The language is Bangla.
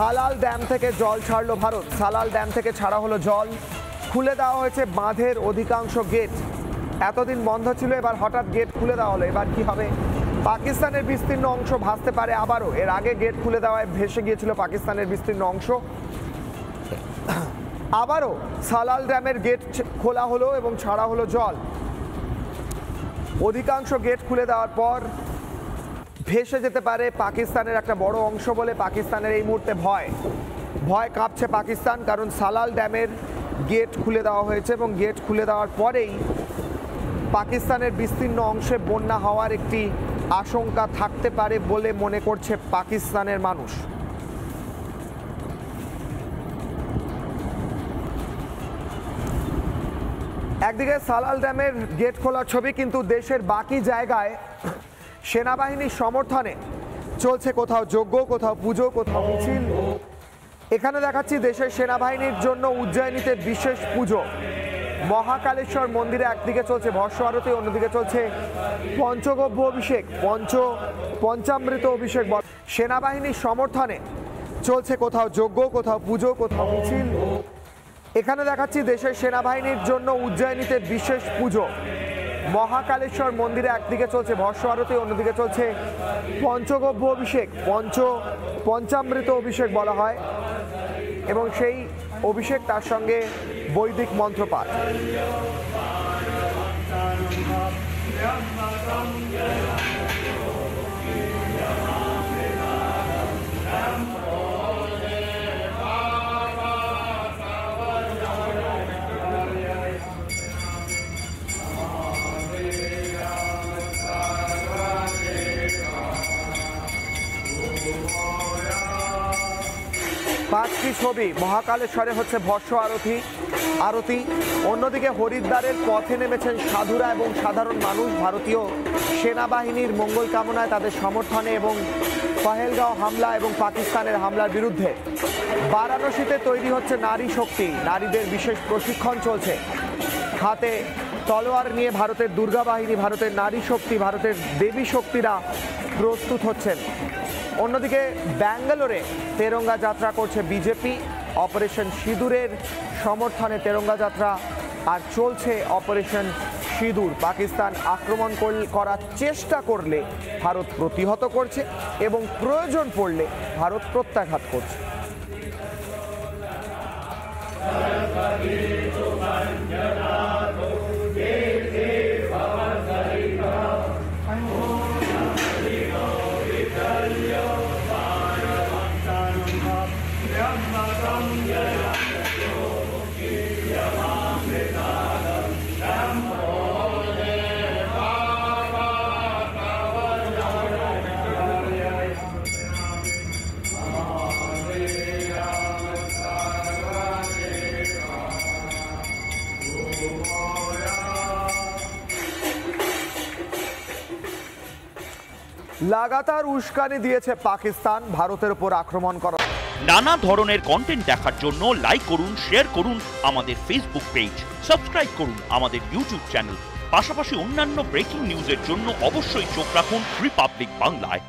সালাল ড্যাম থেকে জল ছাড়লো ভারত। সালাল ড্যাম থেকে ছাড়া হলো জল, খুলে দেওয়া হয়েছে বাঁধের অধিকাংশ গেট। এতদিন বন্ধ ছিল, এবার হঠাৎ গেট খুলে দেওয়া হলো। এবার কি হবে? পাকিস্তানের বিস্তীর্ণ অংশ ভাসতে পারে আবারও। এর আগে গেট খুলে দেওয়ায় ভেসে গিয়েছিল পাকিস্তানের বিস্তীর্ণ অংশ। আবারও সালাল ড্যামের গেট খোলা হলো এবং ছাড়া হলো জল। অধিকাংশ গেট খুলে দেওয়ার পর ভেসে যেতে পারে পাকিস্তানের একটা বড় অংশ বলে পাকিস্তানের এই মুহূর্তে ভয় কাঁপছে পাকিস্তান। কারণ সালাল ড্যামের গেট খুলে দেওয়া হয়েছে এবং গেট খুলে দেওয়ার পরেই পাকিস্তানের বিস্তীর্ণ অংশে বন্যা হওয়ার একটি আশঙ্কা থাকতে পারে বলে মনে করছে পাকিস্তানের মানুষ। একদিকে সালাল ড্যামের গেট খোলার ছবি, কিন্তু দেশের বাকি জায়গায় সেনাবাহিনীর সমর্থনে চলছে কোথাও যজ্ঞ, কোথাও পুজো, কোথাও মিছিল। এখানে দেখাচ্ছি দেশের সেনাবাহিনীর জন্য উজ্জয়িনীতে বিশেষ পুজো। মহাকালেশ্বর মন্দিরে একদিকে চলছে ভস্ম আরতি, অন্যদিকে চলছে পঞ্চগব্য অভিষেক, পঞ্চামৃত অভিষেক। সেনাবাহিনীর সমর্থনে চলছে কোথাও যজ্ঞ, কোথাও পুজো, কোথাও মিছিল। এখানে দেখাচ্ছি দেশের সেনাবাহিনীর জন্য উজ্জয়িনীতে বিশেষ পুজো। মহাকালেশ্বর মন্দিরে একদিকে চলছে ভস্ম আরতি, অন্যদিকে চলছে পঞ্চগব্য অভিষেক, পঞ্চামৃত অভিষেক বলা হয়, এবং সেই অভিষেক তার সঙ্গে বৈদিক মন্ত্রপাঠ। পাঁচটি ছবি। মহাকালেশ্বরে হচ্ছে ভস্ম আরতি, অন্যদিকে হরিদ্বারের পথে নেমেছেন সাধুরা এবং সাধারণ মানুষ ভারতীয় সেনাবাহিনীর মঙ্গল কামনায়, তাদের সমর্থনে এবং পহেলগাঁও হামলা এবং পাকিস্তানের হামলার বিরুদ্ধে। বারাণসীতে তৈরি হচ্ছে নারী শক্তি, নারীদের বিশেষ প্রশিক্ষণ চলছে। হাতে তলোয়ার নিয়ে ভারতের দুর্গা বাহিনী, ভারতের নারী শক্তি, ভারতের দেবী শক্তিরা প্রস্তুত হচ্ছেন। অন্যদিকে ব্যাঙ্গালোরে তেরঙ্গা যাত্রা করছে বিজেপি, অপারেশন সিঁদুরের সমর্থনে তেরঙ্গা যাত্রা। আর চলছে অপারেশন সিঁদুর। পাকিস্তান আক্রমণ করার চেষ্টা করলে ভারত প্রতিহত করছে এবং প্রয়োজন পড়লে ভারত প্রত্যাঘাত করছে। লাগাতার উস্কানি দিয়েছে পাকিস্তান ভারতের উপর আক্রমণ করা। নানা ধরনের কন্টেন্ট দেখার জন্য লাইক করুন, শেয়ার করুন আমাদের ফেসবুক পেজ, সাবস্ক্রাইব করুন আমাদের ইউটিউব চ্যানেল। পাশাপাশি অন্যান্য ব্রেকিং নিউজের জন্য অবশ্যই চোখ রাখুন রিপাবলিক বাংলায়।